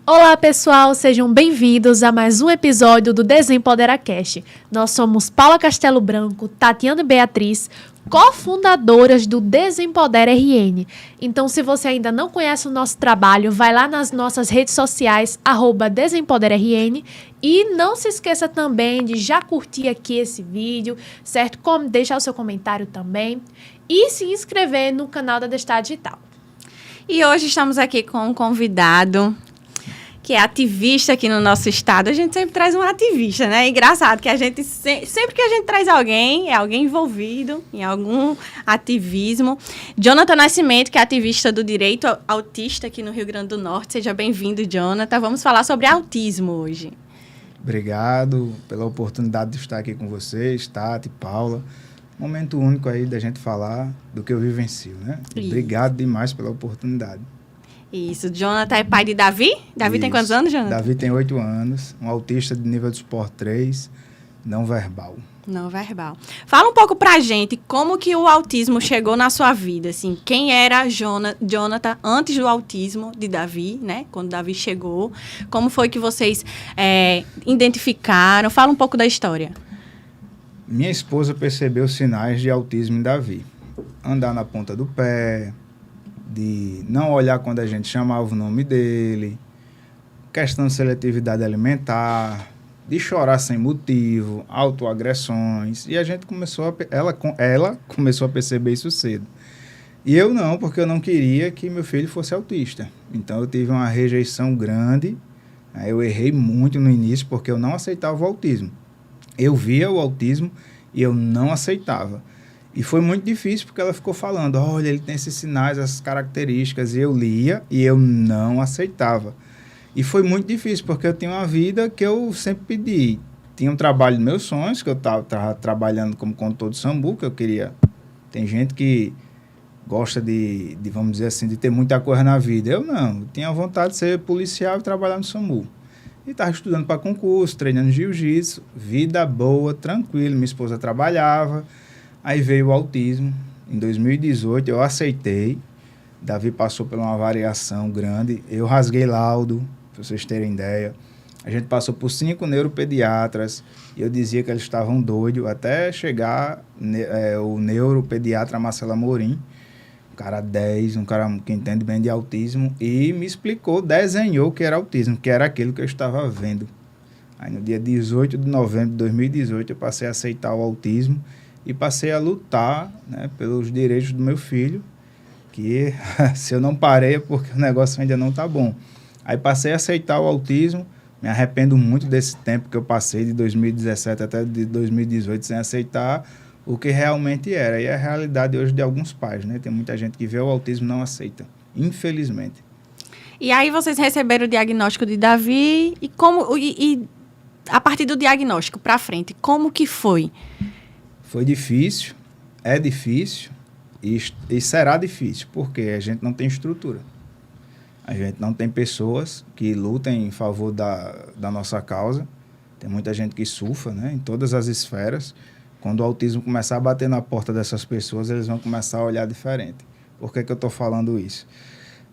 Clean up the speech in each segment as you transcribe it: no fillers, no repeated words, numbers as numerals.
Olá, pessoal, sejam bem-vindos a mais um episódio do DesempoderAcast. Nós somos Paula Castelo Branco, Tatiana e Beatriz, cofundadoras do Desempodera RN. Então, se você ainda não conhece o nosso trabalho, vai lá nas nossas redes sociais, @DesempoderRN, e não se esqueça também de já curtir aqui esse vídeo, certo? Como deixar o seu comentário também e se inscrever no canal da Destar Digital. E hoje estamos aqui com um convidado que é ativista aqui no nosso estado. A gente sempre traz um ativista, né? É engraçado que a gente, sempre que a gente traz alguém, é alguém envolvido em algum ativismo. Jonathan Nascimento, que é ativista do direito autista aqui no Rio Grande do Norte. Seja bem-vindo, Jonathan. Vamos falar sobre autismo hoje. Obrigado pela oportunidade de estar aqui com vocês, Tati, Paula. Momento único aí da gente falar do que eu vivencio, né? Obrigado demais pela oportunidade. Isso. Jonathan é pai de Davi? Davi tem quantos anos, Jonathan? Davi tem 8 anos, um autista de nível de suporte 3, não verbal. Não verbal. Fala um pouco pra gente como que o autismo chegou na sua vida, assim. Quem era Jonathan antes do autismo de Davi, né? Quando Davi chegou. Como foi que vocês identificaram? Fala um pouco da história. Minha esposa percebeu sinais de autismo em Davi. Andar na ponta do pé, de não olhar quando a gente chamava o nome dele, questão de seletividade alimentar, de chorar sem motivo, autoagressões. E a gente ela começou a perceber isso cedo. E eu não, porque eu não queria que meu filho fosse autista. Então eu tive uma rejeição grande. Eu errei muito no início porque eu não aceitava o autismo. Eu via o autismo e eu não aceitava. E foi muito difícil porque ela ficou falando, olha, ele tem esses sinais, essas características, e eu lia e eu não aceitava. E foi muito difícil porque eu tinha uma vida que eu sempre pedi. Tinha um trabalho dos meus sonhos, que eu estava trabalhando como condutor de SAMU, que eu queria... Tem gente que gosta de, vamos dizer assim, de ter muita coisa na vida. Eu não, eu tinha vontade de ser policial e trabalhar no SAMU. E estava estudando para concurso, treinando jiu-jitsu, vida boa, tranquilo, minha esposa trabalhava. Aí veio o autismo. Em 2018 eu aceitei. Davi passou por uma variação grande. Eu rasguei laudo, para vocês terem ideia. A gente passou por 5 neuropediatras e eu dizia que eles estavam doidos até chegar o neuropediatra Marcelo Amorim, um cara 10, um cara que entende bem de autismo, e me explicou, desenhou que era autismo, que era aquilo que eu estava vendo. Aí no dia 18 de novembro de 2018 eu passei a aceitar o autismo e passei a lutar, né, pelos direitos do meu filho, que se eu não parei é porque o negócio ainda não está bom. Aí passei a aceitar o autismo, me arrependo muito desse tempo que eu passei, de 2017 até de 2018, sem aceitar o que realmente era. E é a realidade hoje de alguns pais, né? Tem muita gente que vê o autismo e não aceita, infelizmente. E aí vocês receberam o diagnóstico de Davi e a partir do diagnóstico para frente, como que foi? Foi difícil, é difícil e será difícil, porque a gente não tem estrutura. A gente não tem pessoas que lutem em favor da nossa causa. Tem muita gente que surfa, né, em todas as esferas. Quando o autismo começar a bater na porta dessas pessoas, eles vão começar a olhar diferente. Por que eu estou falando isso?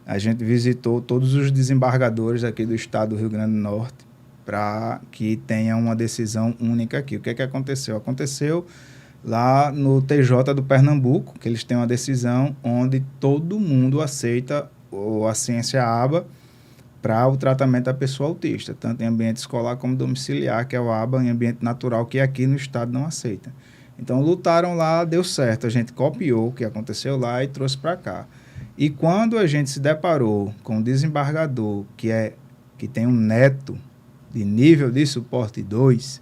A gente visitou todos os desembargadores aqui do estado do Rio Grande do Norte para que tenha uma decisão única aqui. O que aconteceu? Aconteceu lá no TJ do Pernambuco, que eles têm uma decisão onde todo mundo aceita a ciência ABA para o tratamento da pessoa autista, tanto em ambiente escolar como domiciliar, que é o ABA em ambiente natural, que aqui no estado não aceita. Então, lutaram lá, deu certo. A gente copiou o que aconteceu lá e trouxe para cá. E quando a gente se deparou com o desembargador, que tem um neto de nível de suporte 2,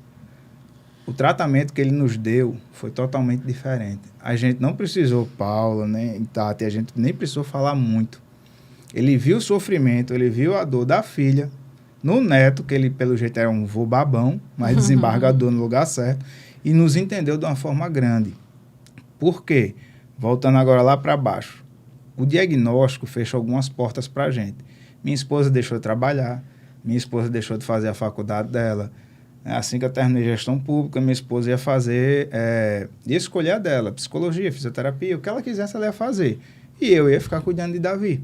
o tratamento que ele nos deu foi totalmente diferente. A gente não precisou, Paula, nem Tati, a gente nem precisou falar muito. Ele viu o sofrimento, ele viu a dor da filha, no neto, que ele, pelo jeito, era um vô babão, mas desembargador no lugar certo, e nos entendeu de uma forma grande. Por quê? Voltando agora lá para baixo. O diagnóstico fechou algumas portas para a gente. Minha esposa deixou de trabalhar, minha esposa deixou de fazer a faculdade dela. Assim que eu terminei gestão pública, minha esposa ia fazer, ia escolher a dela, psicologia, fisioterapia, o que ela quisesse ela ia fazer. E eu ia ficar cuidando de Davi.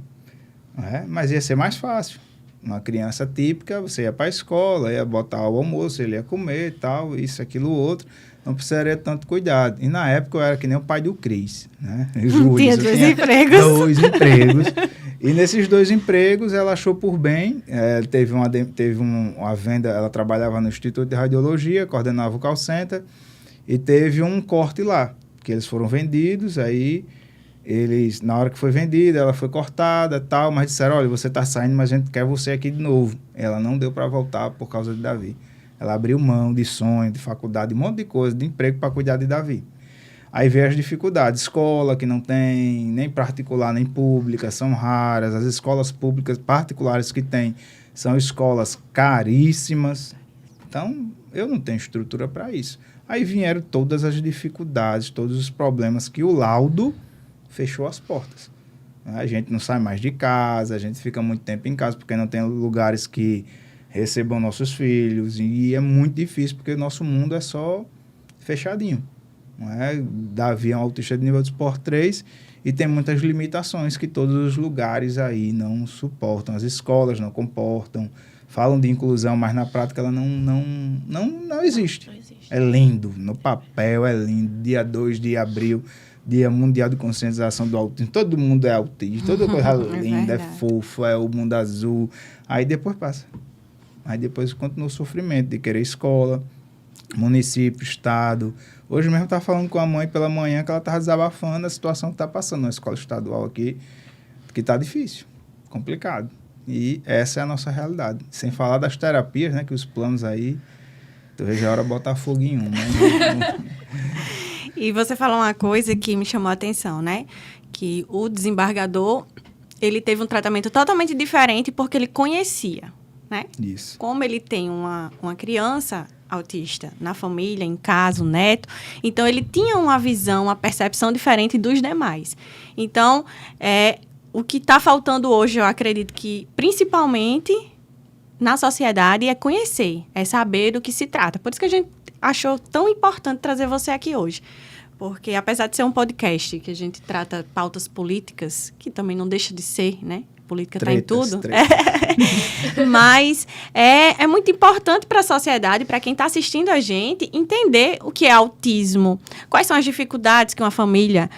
Mas ia ser mais fácil. Uma criança típica, você ia para a escola, ia botar o almoço, ele ia comer, tal, isso, aquilo, outro. Não precisaria tanto cuidado. E na época eu era que nem o pai do Cris, né? Tinha dois empregos. Dois empregos. E nesses 2 empregos ela achou por bem, teve uma venda, ela trabalhava no Instituto de Radiologia, coordenava o call center, e teve um corte lá, que eles foram vendidos, aí na hora que foi vendida, ela foi cortada, tal, mas disseram, olha, você está saindo, mas a gente quer você aqui de novo. Ela não deu para voltar por causa de Davi. Ela abriu mão de sonho, de faculdade, de um monte de coisa, de emprego para cuidar de Davi. Aí veio as dificuldades, escola que não tem, nem particular, nem pública, são raras. As escolas públicas particulares que tem são escolas caríssimas. Então, eu não tenho estrutura para isso. Aí vieram todas as dificuldades, todos os problemas que o laudo fechou as portas. A gente não sai mais de casa, a gente fica muito tempo em casa, porque não tem lugares que recebam nossos filhos, e é muito difícil, porque o nosso mundo é só fechadinho. Não é? Davi é um autista de nível de Sport 3 e tem muitas limitações que todos os lugares aí não suportam. As escolas não comportam, falam de inclusão, mas na prática ela não existe. É lindo, no papel é lindo. Dia 2 de abril, Dia Mundial de Conscientização do Autismo. Todo mundo é autista, toda coisa linda, é fofo, é o mundo azul. Aí depois passa. Aí depois continua o sofrimento de querer escola, município, estado. Hoje mesmo eu estava falando com a mãe pela manhã que ela estava desabafando a situação que está passando na escola estadual aqui, que está difícil, complicado. E essa é a nossa realidade. Sem falar das terapias, né, que os planos aí, tu vejo a hora de botar fogo em um, né? E você falou uma coisa que me chamou a atenção, né? Que o desembargador, ele teve um tratamento totalmente diferente porque ele conhecia, né? Isso. Como ele tem uma criança autista na família, em casa, o neto, então ele tinha uma visão, uma percepção diferente dos demais. Então, o que está faltando hoje, eu acredito que, principalmente na sociedade, é conhecer, é saber do que se trata. Por isso que a gente achou tão importante trazer você aqui hoje. Porque, apesar de ser um podcast que a gente trata pautas políticas, que também não deixa de ser, né? Política está em tudo. Mas é muito importante para a sociedade, para quem está assistindo a gente, entender o que é autismo. Quais são as dificuldades que uma família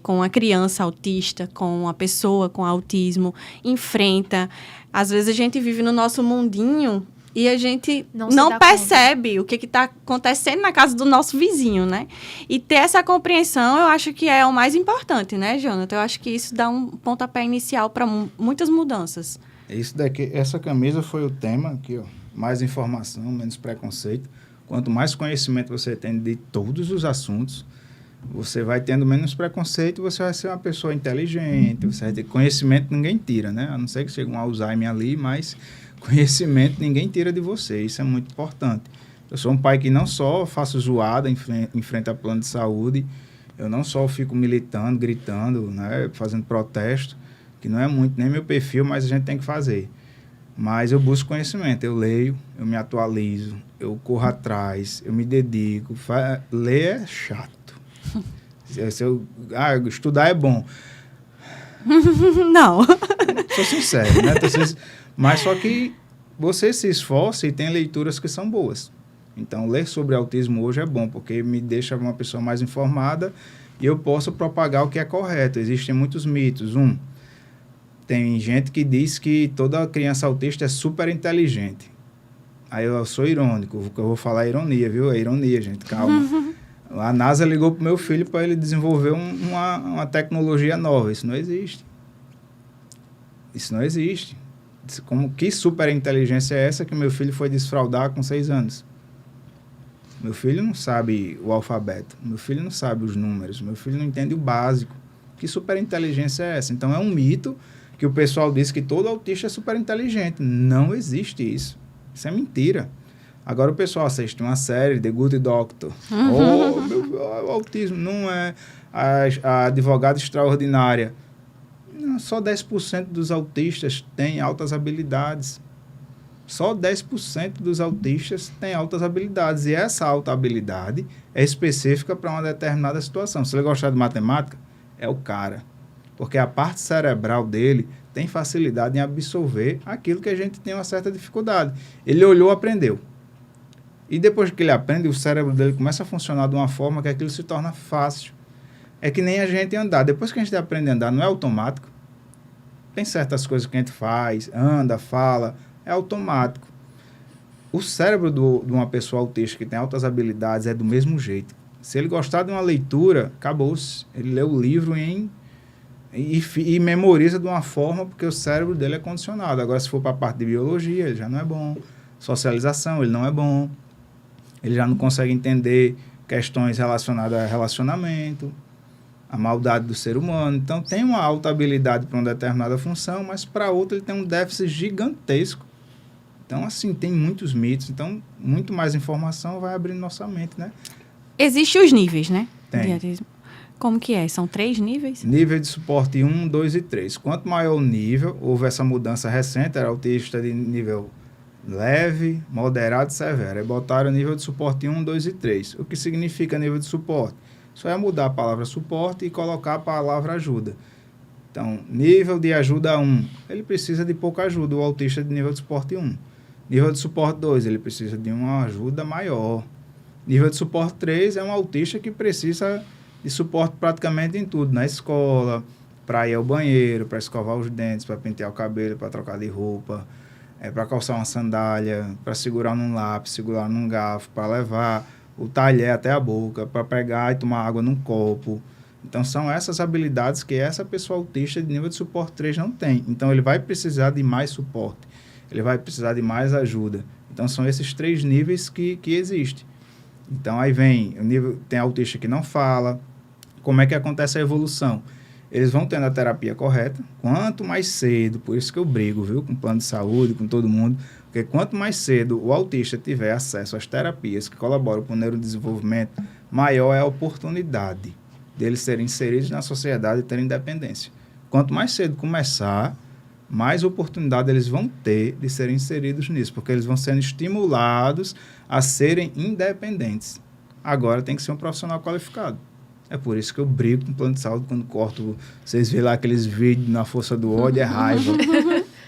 com uma criança autista, com uma pessoa com autismo, enfrenta. Às vezes a gente vive no nosso mundinho e a gente não percebe o que está acontecendo na casa do nosso vizinho, né? E ter essa compreensão, eu acho que é o mais importante, né, Jonathan? Eu acho que isso dá um pontapé inicial para muitas mudanças. Isso daqui, essa camisa foi o tema aqui, ó. Mais informação, menos preconceito. Quanto mais conhecimento você tem de todos os assuntos, você vai tendo menos preconceito, você vai ser uma pessoa inteligente, você vai ter conhecimento, ninguém tira, né? A não ser que chegue um Alzheimer ali, mas conhecimento ninguém tira de você, isso é muito importante. Eu sou um pai que não só faço zoada em frente a plano de saúde, eu não só fico militando, gritando, né, fazendo protesto, que não é muito nem meu perfil, mas a gente tem que fazer. Mas eu busco conhecimento, eu leio, eu me atualizo, eu corro atrás, eu me dedico. Ler é chato. Estudar é bom. Não. Sou sincero, né? Mas só que você se esforça e tem leituras que são boas. Então, ler sobre autismo hoje é bom, porque me deixa uma pessoa mais informada e eu posso propagar o que é correto. Existem muitos mitos. Tem gente que diz que toda criança autista é super inteligente. Aí eu sou irônico, o que eu vou falar é ironia, viu? É ironia, gente, calma. A NASA ligou pro meu filho para ele desenvolver uma tecnologia nova. Isso não existe. Isso não existe. Que super inteligência é essa que meu filho foi desfraudar com 6 anos? Meu filho não sabe o alfabeto. Meu filho não sabe os números. Meu filho não entende o básico. Que super inteligência é essa? Então, é um mito que o pessoal diz que todo autista é super inteligente. Não existe isso. Isso é mentira. Agora o pessoal assiste uma série, The Good Doctor. O autismo não é a advogada extraordinária. Não, só 10% dos autistas têm altas habilidades. Só 10% dos autistas têm altas habilidades. E essa alta habilidade é específica para uma determinada situação. Se ele gostar de matemática, é o cara. Porque a parte cerebral dele tem facilidade em absorver aquilo que a gente tem uma certa dificuldade. Ele olhou, aprendeu. E depois que ele aprende, o cérebro dele começa a funcionar de uma forma que aquilo se torna fácil. É que nem a gente andar. Depois que a gente aprende a andar, não é automático. Tem certas coisas que a gente faz, anda, fala, é automático. O cérebro de uma pessoa autista que tem altas habilidades é do mesmo jeito. Se ele gostar de uma leitura, acabou-se. Ele lê o livro e memoriza de uma forma porque o cérebro dele é condicionado. Agora, se for para a parte de biologia, ele já não é bom. Socialização, ele não é bom. Ele já não consegue entender questões relacionadas a relacionamento, a maldade do ser humano. Então, tem uma alta habilidade para uma determinada função, mas para outra ele tem um déficit gigantesco. Então, assim, tem muitos mitos. Então, muito mais informação vai abrindo nossa mente, né? Existem os níveis, né? Tem. De autismo. Como que é? São 3 níveis? Nível de suporte 1, 2 e 3. Quanto maior o nível, houve essa mudança recente, era autista de nível leve, moderado e severo. Aí botaram nível de suporte 1, 2 e 3. O que significa nível de suporte? Só é mudar a palavra suporte e colocar a palavra ajuda. Então, nível de ajuda 1, ele precisa de pouca ajuda, o autista de nível de suporte 1. Nível de suporte 2, ele precisa de uma ajuda maior. Nível de suporte 3 é um autista que precisa de suporte praticamente em tudo, na escola, para ir ao banheiro, para escovar os dentes, para pentear o cabelo, para trocar de roupa, para calçar uma sandália, para segurar num lápis, segurar num garfo, para levar o talher até a boca, para pegar e tomar água num copo. Então, são essas habilidades que essa pessoa autista de nível de suporte 3 não tem. Então, ele vai precisar de mais suporte, ele vai precisar de mais ajuda. Então, são esses 3 níveis que existem. Então, aí vem o nível, tem autista que não fala. Como é que acontece a evolução? Eles vão tendo a terapia correta. Quanto mais cedo, por isso que eu brigo, viu, com o plano de saúde, com todo mundo, porque quanto mais cedo o autista tiver acesso às terapias que colaboram para o neurodesenvolvimento, maior é a oportunidade deles serem inseridos na sociedade e terem independência. Quanto mais cedo começar, mais oportunidade eles vão ter de serem inseridos nisso, porque eles vão sendo estimulados a serem independentes. Agora tem que ser um profissional qualificado. É por isso que eu brigo com o plano de saúde quando corto. Vocês veem lá aqueles vídeos na força do ódio, é raiva.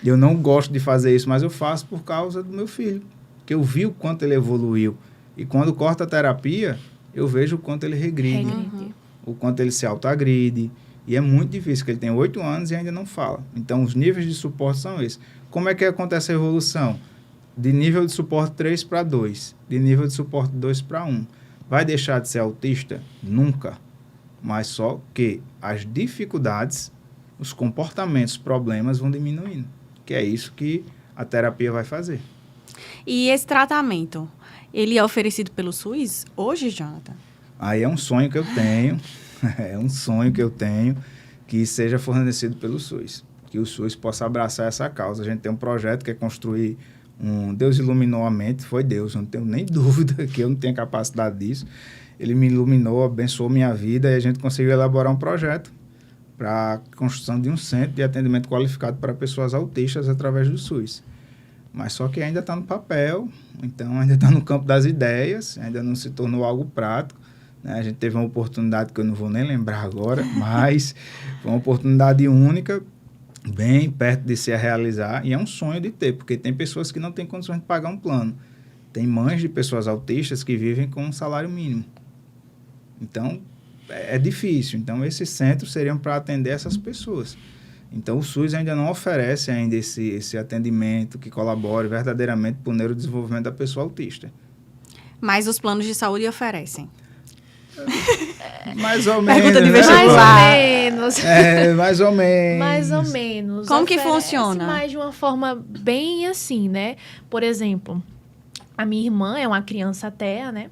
Eu não gosto de fazer isso, mas eu faço por causa do meu filho. Porque eu vi o quanto ele evoluiu. E quando corta a terapia, eu vejo o quanto ele regride. O quanto ele se autoagride. E é muito difícil, porque ele tem 8 anos e ainda não fala. Então, os níveis de suporte são esses. Como é que acontece a evolução? De nível de suporte 3 para 2. De nível de suporte 2 para 1. Vai deixar de ser autista? Nunca. Mas só que as dificuldades, os comportamentos, os problemas vão diminuindo. Que é isso que a terapia vai fazer. E esse tratamento, ele é oferecido pelo SUS hoje, Jonathan? Aí é um sonho que eu tenho, que seja fornecido pelo SUS. Que o SUS possa abraçar essa causa. A gente tem um projeto que é construir Deus iluminou a mente, foi Deus, não tenho nem dúvida que eu não tenho capacidade disso. Ele me iluminou, abençoou minha vida e a gente conseguiu elaborar um projeto para a construção de um centro de atendimento qualificado para pessoas autistas através do SUS. Mas só que ainda está no papel, então ainda está no campo das ideias, ainda não se tornou algo prático. Né? A gente teve uma oportunidade que eu não vou nem lembrar agora, mas foi uma oportunidade única, bem perto de se realizar, e é um sonho de ter, porque tem pessoas que não têm condições de pagar um plano. Tem mães de pessoas autistas que vivem com um salário mínimo. Então, é difícil. Então, esses centros seriam para atender essas pessoas. Então, o SUS ainda não oferece ainda esse atendimento que colabore verdadeiramente para o neurodesenvolvimento da pessoa autista. Mas os planos de saúde oferecem. Mais ou menos. Pergunta de Mais vestibular. ou menos. Mais ou menos. Mais ou menos. Como que Oferece, funciona? mas de uma forma bem assim, né? Por exemplo, a minha irmã é uma criança até, né?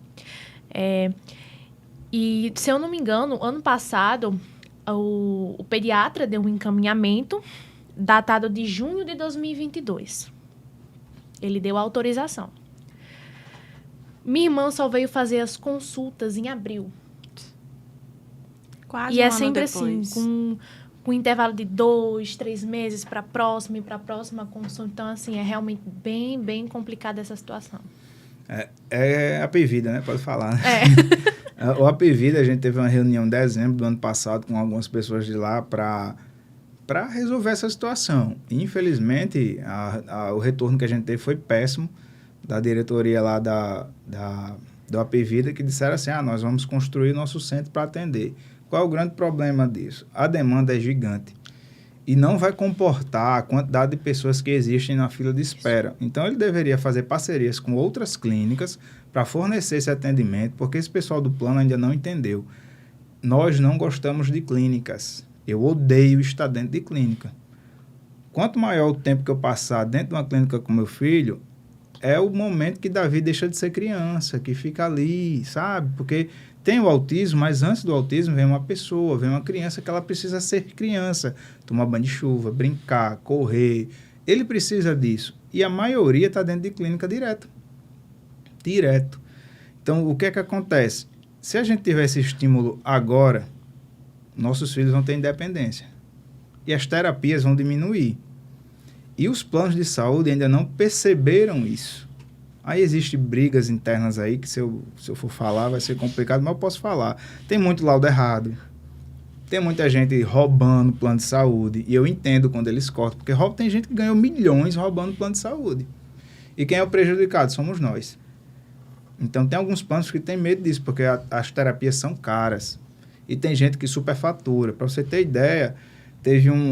E, se eu não me engano, ano passado, o pediatra deu um encaminhamento datado de junho de 2022. Ele deu autorização. Minha irmã só veio fazer as consultas em abril. Quase E um é ano sempre depois. assim, com intervalo de 2, 3 meses para a próxima e para a próxima consulta. Então, assim, é realmente bem, bem complicada essa situação. É a Apivida, né? Pode falar. Né? É. O Apivida, a gente teve uma reunião em dezembro do ano passado com algumas pessoas de lá para para resolver essa situação. Infelizmente, o retorno que a gente teve foi péssimo, da diretoria lá do AP Vida, que disseram assim, nós vamos construir nosso centro para atender. Qual é o grande problema disso? A demanda é gigante e não vai comportar a quantidade de pessoas que existem na fila de espera. Então, ele deveria fazer parcerias com outras clínicas para fornecer esse atendimento, porque esse pessoal do plano ainda não entendeu. Nós não gostamos de clínicas. Eu odeio estar dentro de clínica. Quanto maior o tempo que eu passar dentro de uma clínica com meu filho, é o momento que Davi deixa de ser criança, que fica ali, sabe? Porque tem o autismo, mas antes do autismo vem uma pessoa, vem uma criança que ela precisa ser criança. Tomar banho de chuva, brincar, correr. Ele precisa disso. E a maioria está dentro de clínica direto. Direto. Então, o que é que acontece? Se a gente tiver esse estímulo agora, nossos filhos vão ter independência. E as terapias vão diminuir. E os planos de saúde ainda não perceberam isso. Aí existem brigas internas aí, que se eu for falar vai ser complicado, mas eu posso falar. Tem muito laudo errado. Tem muita gente roubando plano de saúde. E eu entendo quando eles cortam, porque tem gente que ganhou milhões roubando plano de saúde. E quem é o prejudicado? Somos nós. Então, tem alguns planos que têm medo disso, porque as terapias são caras. E tem gente que superfatura. Para você ter ideia,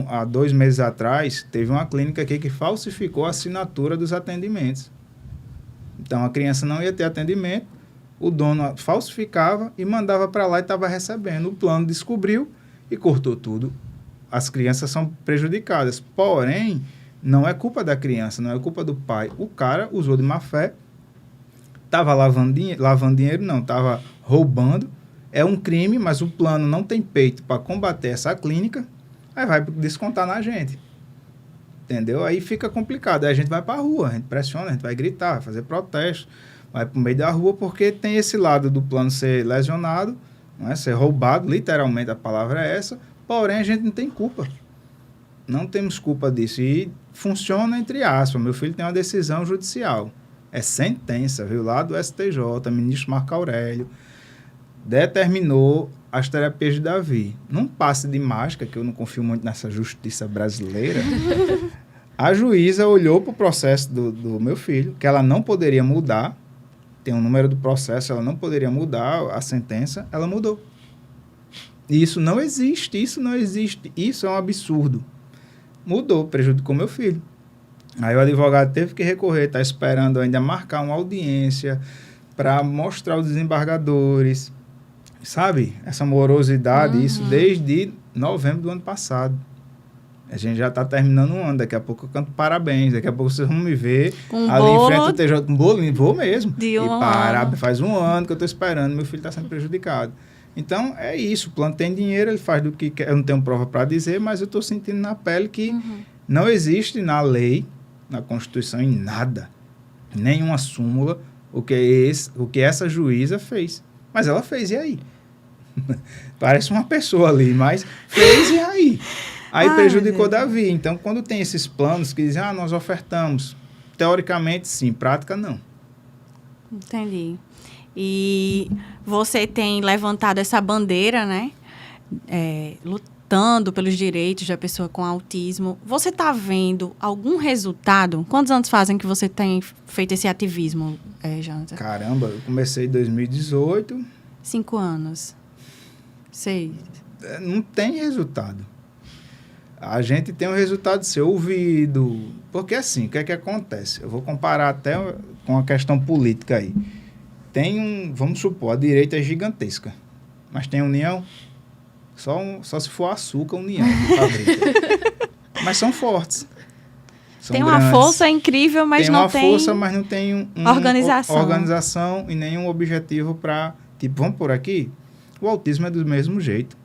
há 2 meses atrás, teve uma clínica aqui que falsificou a assinatura dos atendimentos. Então, a criança não ia ter atendimento, o dono falsificava e mandava para lá e estava recebendo. O plano descobriu e cortou tudo. As crianças são prejudicadas. Porém, não é culpa da criança, não é culpa do pai. O cara usou de má fé, estava lavando dinheiro, não, estava roubando. É um crime, mas o plano não tem peito para combater essa clínica, aí vai descontar na gente. Entendeu? Aí fica complicado. Aí a gente vai para a rua, a gente pressiona, a gente vai gritar, vai fazer protesto, vai para o meio da rua, porque tem esse lado do plano ser lesionado, não é? Ser roubado, literalmente a palavra é essa, porém a gente não tem culpa. Não temos culpa disso. E funciona entre aspas. Meu filho tem uma decisão judicial. É sentença, viu? Lá do STJ, ministro Marco Aurélio, determinou as terapias de Davi. Num passe de mágica, que eu não confio muito nessa justiça brasileira, a juíza olhou para o processo do meu filho, que ela não poderia mudar, tem um número do processo, ela não poderia mudar a sentença, ela mudou. E isso não existe, isso é um absurdo. Mudou, prejudicou meu filho. Aí o advogado teve que recorrer, está esperando ainda marcar uma audiência para mostrar os desembargadores, sabe? Essa morosidade, isso desde novembro do ano passado. A gente já está terminando um ano, daqui a pouco eu canto parabéns, daqui a pouco vocês vão me ver ali em frente ao TJ com bolinho, vou mesmo. Faz um ano que eu estou esperando, meu filho está sendo prejudicado. Então, é isso, o plano tem dinheiro, ele faz do que quer, eu não tenho prova para dizer, mas eu estou sentindo na pele que não existe na lei, na Constituição, em nada, nenhuma súmula, o que essa juíza fez. Mas ela fez, e aí? Parece uma pessoa ali, mas fez, e aí? Aí prejudicou Davi. Então, quando tem esses planos que dizem, nós ofertamos, teoricamente sim, prática não. Entendi. E você tem levantado essa bandeira, né? Lutando pelos direitos da pessoa com autismo. Você está vendo algum resultado? Quantos anos fazem que você tem feito esse ativismo, Jonathan? Caramba, eu comecei em 2018. 5 anos. 6. Não tem resultado. A gente tem o resultado de ser ouvido. Porque assim, o que é que acontece? Eu vou comparar até com a questão política aí. Vamos supor, a direita é gigantesca, mas tem união? Só se for açúcar, união. Mas são fortes. Tem uma força incrível, mas não tem... Tem uma força, mas não tem organização e nenhum objetivo para... Tipo, vamos por aqui? O autismo é do mesmo jeito.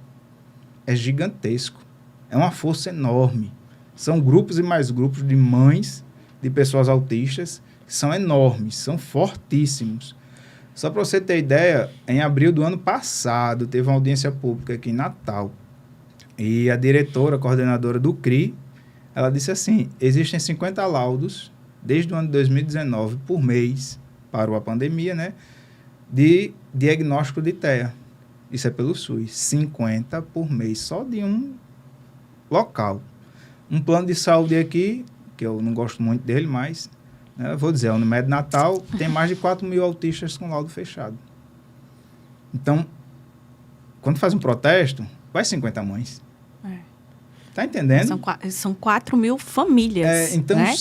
É gigantesco. É uma força enorme. São grupos e mais grupos de mães de pessoas autistas que são enormes, são fortíssimos. Só para você ter ideia, em abril do ano passado, teve uma audiência pública aqui em Natal. E a diretora, coordenadora do CRI, ela disse assim, existem 50 laudos, desde o ano de 2019, por mês, parou a pandemia, né? De diagnóstico de TEA. Isso é pelo SUS. 50 por mês, só de um local. Um plano de saúde aqui, que eu não gosto muito dele, mas, né, eu vou dizer, a Unimed Natal tem mais de 4 mil autistas com laudo fechado. Então, quando faz um protesto, vai 50 mães. Tá entendendo? São 4 mil famílias. Então, né?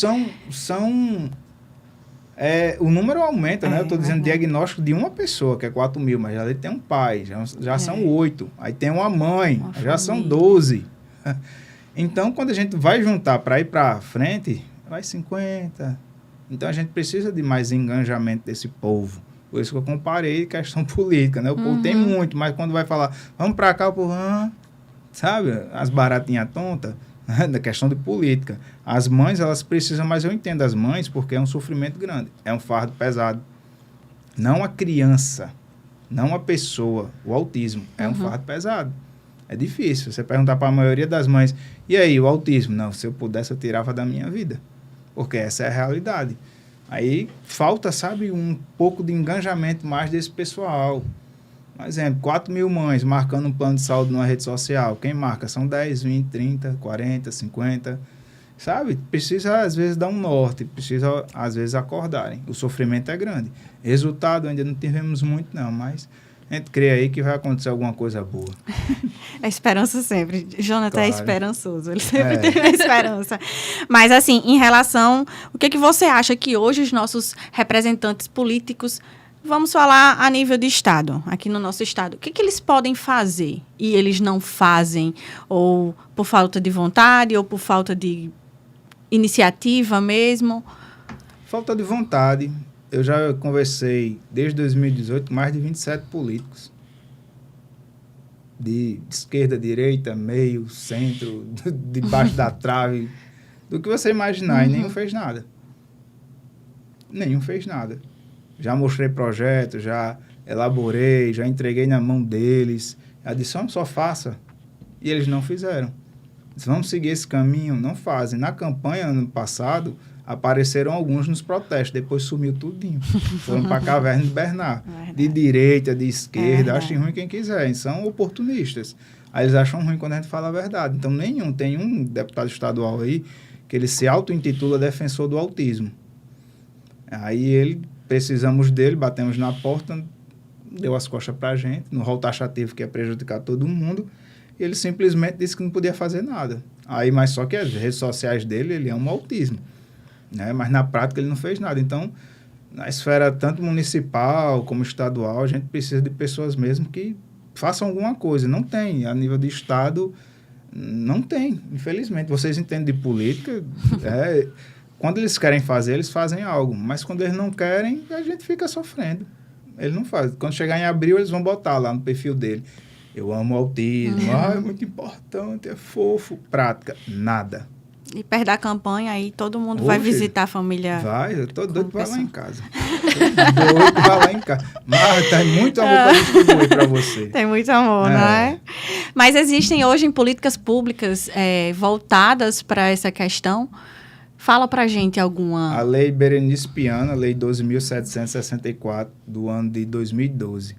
O número aumenta, né? Eu estou dizendo diagnóstico de uma pessoa, que é 4 mil, mas ali tem um pai, já são 8. Aí tem uma mãe, já são 12. Então, quando a gente vai juntar para ir para frente, vai 50. Então, a gente precisa de mais engajamento desse povo. Por isso que eu comparei questão política, né? O povo tem muito, mas quando vai falar, vamos para cá, o povo, sabe? As baratinhas tontas, da questão de política. As mães, elas precisam, mas eu entendo as mães, porque é um sofrimento grande, é um fardo pesado. Não a criança, não a pessoa, o autismo, é um fardo pesado. É difícil. Você perguntar para a maioria das mães, e aí, o autismo? Não, se eu pudesse, eu tirava da minha vida. Porque essa é a realidade. Aí falta, sabe, um pouco de engajamento mais desse pessoal. Por exemplo, 4 mil mães marcando um plano de saúde numa rede social. Quem marca? São 10, 20, 30, 40, 50. Sabe? Precisa, às vezes, dar um norte. Precisa, às vezes, acordarem. O sofrimento é grande. Resultado, ainda não tivemos muito, não. Mas a gente crê aí que vai acontecer alguma coisa boa. A esperança sempre. Jonathan Claro. é esperançoso. Ele sempre teve a esperança. Mas, assim, em relação... O que você acha que hoje os nossos representantes políticos... Vamos falar a nível de Estado, aqui no nosso Estado. O que eles podem fazer e eles não fazem? Ou por falta de vontade, ou por falta de iniciativa mesmo? Falta de vontade. Eu já conversei, desde 2018, com mais de 27 políticos. De esquerda, direita, meio, centro, debaixo da trave. Do que você imaginar. E nenhum fez nada. Nenhum fez nada. Já mostrei projeto, já elaborei, já entreguei na mão deles. A adição só faça. E eles não fizeram. Se vamos seguir esse caminho, não fazem. Na campanha, ano passado, apareceram alguns nos protestos. Depois sumiu tudinho. Foram para a caverna de Bernard. De direita, de esquerda. Achem ruim quem quiser. São oportunistas. Aí eles acham ruim quando a gente fala a verdade. Então, tem um deputado estadual aí que ele se auto-intitula defensor do autismo. Aí precisamos dele, batemos na porta, deu as costas para a gente, no rol taxativo que ia prejudicar todo mundo, e ele simplesmente disse que não podia fazer nada. Mas só que as redes sociais dele, ele ama o autismo, né? Mas na prática ele não fez nada. Então, na esfera tanto municipal como estadual, a gente precisa de pessoas mesmo que façam alguma coisa. Não tem, a nível de Estado, não tem, infelizmente. Vocês entendem de política, quando eles querem fazer, eles fazem algo. Mas quando eles não querem, a gente fica sofrendo. Eles não fazem. Quando chegar em abril, eles vão botar lá no perfil dele. Eu amo o autismo. É muito importante, é fofo. Prática, nada. E perto da campanha, aí todo mundo vai visitar a família. Vai, eu tô doido para lá em casa. Tô doido para lá em casa. Mas tem muito amor para distribuir para você. Tem muito amor, não é? Mas existem hoje políticas públicas voltadas para essa questão. Fala pra gente alguma... A Lei Berenice Piana, Lei 12.764, do ano de 2012.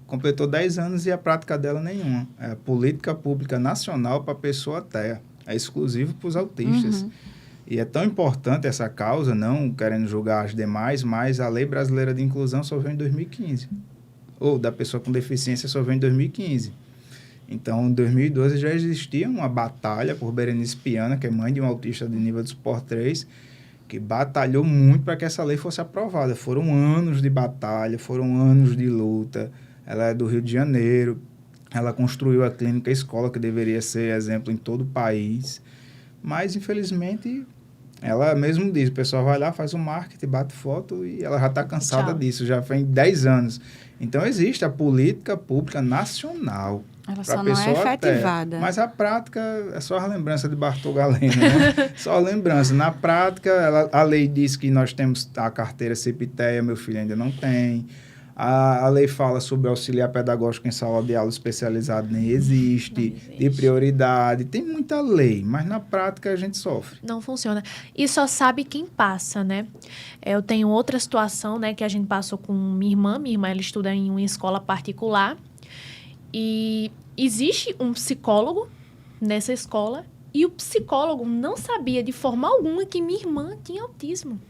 Completou 10 anos e a prática dela nenhuma. É a Política Pública Nacional para a Pessoa Terra. É exclusivo para os autistas. E é tão importante essa causa, não querendo julgar as demais, mas a Lei Brasileira de Inclusão só veio em 2015. Ou da pessoa com deficiência só veio em 2015. Então, em 2012 já existia uma batalha por Berenice Piana, que é mãe de um autista de nível de suporte 3, que batalhou muito para que essa lei fosse aprovada. Foram anos de batalha, foram anos de luta. Ela é do Rio de Janeiro. Ela construiu a clínica escola, que deveria ser exemplo em todo o país. Mas, infelizmente, ela mesmo diz, o pessoal vai lá, faz o marketing, bate foto e ela já está cansada disso, já tem 10 anos. Então, existe a política pública nacional. Ela só não é efetivada. Mas a prática é só a lembrança de Bartol Galeno, né? Só a lembrança. Na prática, a lei diz que nós temos a carteira CEPTEA, meu filho ainda não tem. A lei fala sobre auxiliar pedagógico em sala de aula especializado, nem existe. De prioridade. Tem muita lei, mas na prática a gente sofre. Não funciona. E só sabe quem passa, né? Eu tenho outra situação, né, que a gente passou com minha irmã. Minha irmã, ela estuda em uma escola particular. E existe um psicólogo nessa escola E o psicólogo não sabia de forma alguma que minha irmã tinha autismo.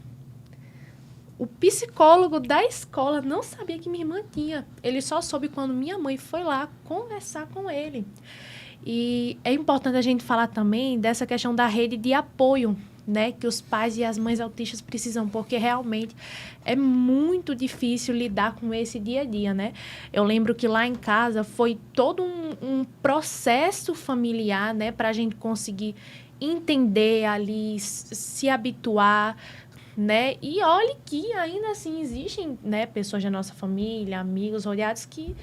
O psicólogo da escola não sabia que minha irmã tinha. Ele só soube quando minha mãe foi lá conversar com ele. E é importante a gente falar também dessa questão da rede de apoio, né, que os pais e as mães autistas precisam, porque realmente é muito difícil lidar com esse dia a dia, né? Eu lembro que lá em casa foi todo um processo familiar, né, para a gente conseguir entender ali, se habituar, né? E olhe que ainda assim existem, né, pessoas da nossa família, amigos, olhados que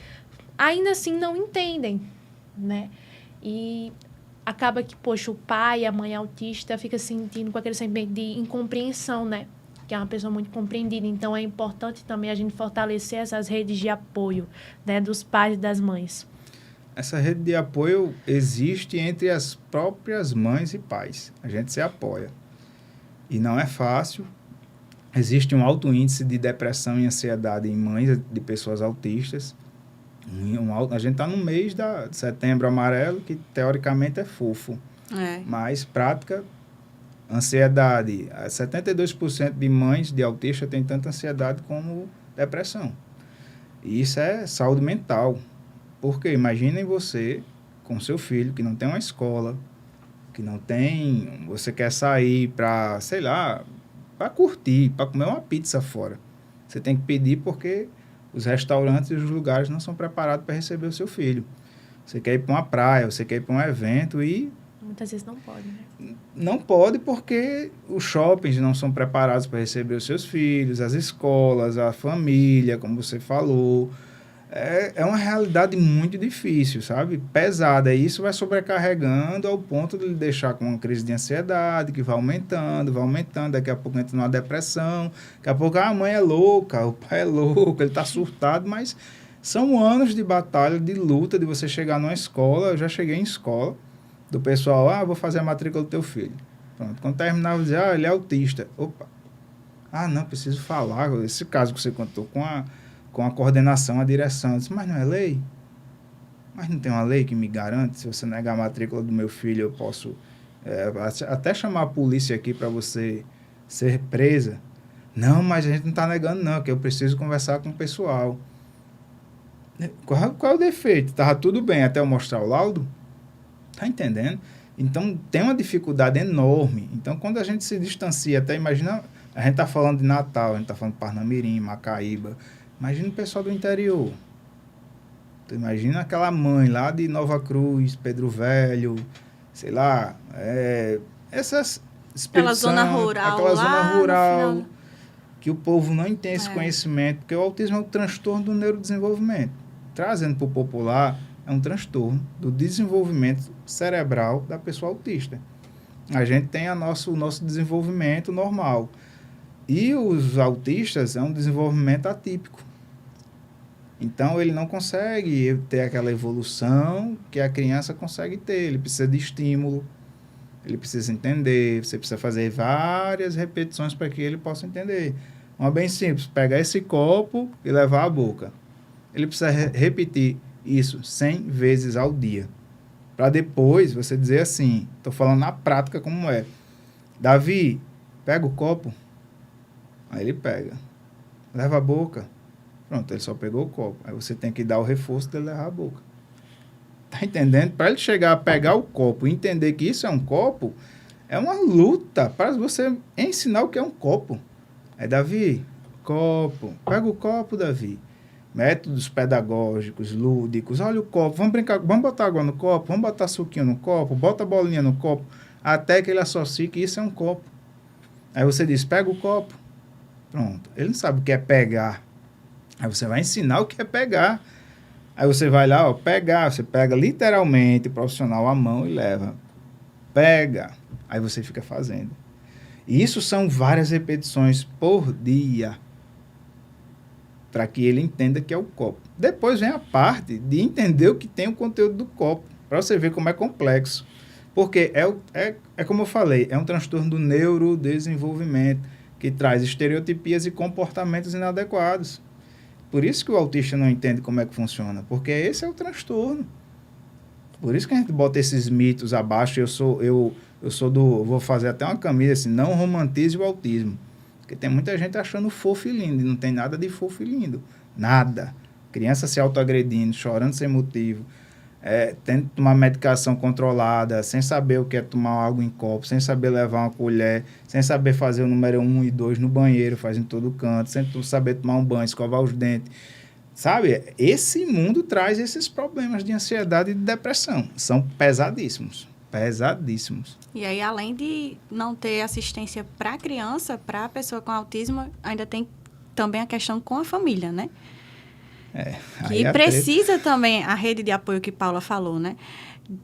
ainda assim não entendem, né? E acaba que, poxa, o pai, a mãe autista fica sentindo com aquele sentimento de incompreensão, né? Que é uma pessoa muito compreendida. Então, é importante também a gente fortalecer essas redes de apoio, né? Dos pais e das mães. Essa rede de apoio existe entre as próprias mães e pais. A gente se apoia. E não é fácil. Existe um alto índice de depressão e ansiedade em mães de pessoas autistas. A gente está no mês de setembro amarelo, que teoricamente é fofo. Mas prática, ansiedade. 72% de mães de autista têm tanta ansiedade como depressão. E isso é saúde mental. Porque imaginem você com seu filho que não tem uma escola, que não tem... Você quer sair para, sei lá, para curtir, para comer uma pizza fora. Você tem que pedir porque os restaurantes e os lugares não são preparados para receber o seu filho. Você quer ir para uma praia, você quer ir para um evento e... Muitas vezes não pode, né? Não pode porque os shoppings não são preparados para receber os seus filhos, as escolas, a família, como você falou. É uma realidade muito difícil, sabe? Pesada. E isso vai sobrecarregando ao ponto de lhe deixar com uma crise de ansiedade, que vai aumentando. Daqui a pouco entra numa depressão. Daqui a pouco a mãe é louca, o pai é louco, ele está surtado. Mas são anos de batalha, de luta, de você chegar numa escola. Eu já cheguei em escola, do pessoal, vou fazer a matrícula do teu filho. Pronto. Quando terminava, dizia, ele é autista. Opa. Não, preciso falar. Esse caso que você contou com a coordenação, a direção. Eu disse, mas não é lei? Mas não tem uma lei que me garante? Se você negar a matrícula do meu filho, eu posso até chamar a polícia aqui para você ser presa. Não, mas a gente não está negando não, que eu preciso conversar com o pessoal. Qual é o defeito? Estava tudo bem até eu mostrar o laudo? Tá entendendo? Então, tem uma dificuldade enorme. Então, quando a gente se distancia, até imagina, a gente está falando de Natal, a gente está falando de Parnamirim, Macaíba. Imagina o pessoal do interior. Tu imagina aquela mãe lá de Nova Cruz, Pedro Velho, sei lá, essas Aquela zona rural. Aquela zona rural, que o povo não tem esse conhecimento, porque o autismo é um transtorno do neurodesenvolvimento. Trazendo para o popular, é um transtorno do desenvolvimento cerebral da pessoa autista. A gente tem o nosso desenvolvimento normal. E os autistas é um desenvolvimento atípico. Então, ele não consegue ter aquela evolução que a criança consegue ter. Ele precisa de estímulo, ele precisa entender, você precisa fazer várias repetições para que ele possa entender. Uma bem simples, pegar esse copo e levar à boca. Ele precisa repetir isso 100 vezes ao dia. Para depois você dizer assim, estou falando na prática como é. Davi, pega o copo. Aí ele pega. Leva a boca. Pronto, ele só pegou o copo. Aí você tem que dar o reforço dele levar a boca. Tá entendendo? Para ele chegar a pegar o copo e entender que isso é um copo, é uma luta para você ensinar o que é um copo. Aí, Davi, copo. Pega o copo, Davi. Métodos pedagógicos, lúdicos. Olha o copo, vamos brincar, vamos botar água no copo, vamos botar suquinho no copo, bota a bolinha no copo, até que ele associe que isso é um copo. Aí você diz, pega o copo. Pronto. Ele não sabe o que é pegar. Aí você vai ensinar o que é pegar. Aí você vai lá, pegar. Você pega literalmente o profissional à mão e leva. Pega. Aí você fica fazendo. E isso são várias repetições por dia. Para que ele entenda que é o copo. Depois vem a parte de entender o que tem o conteúdo do copo. Para você ver como é complexo. Porque é como eu falei, é um transtorno do neurodesenvolvimento que traz estereotipias e comportamentos inadequados. Por isso que o autista não entende como é que funciona, porque esse é o transtorno. Por isso que a gente bota esses mitos abaixo. Vou fazer até uma camisa assim, não romantize o autismo. Porque tem muita gente achando fofo e lindo, e não tem nada de fofo e lindo. Nada. Criança se autoagredindo, chorando sem motivo, tendo que tomar medicação controlada, sem saber o que é tomar água em copo, sem saber levar uma colher, sem saber fazer o número 1 e 2 no banheiro, faz em todo canto, sem saber tomar um banho, escovar os dentes. Sabe? Esse mundo traz esses problemas de ansiedade e de depressão. São pesadíssimos. Pesadíssimos. E aí, além de não ter assistência para a criança, para a pessoa com autismo, ainda tem também a questão com a família, né? Que precisa também, a rede de apoio que Paula falou, né?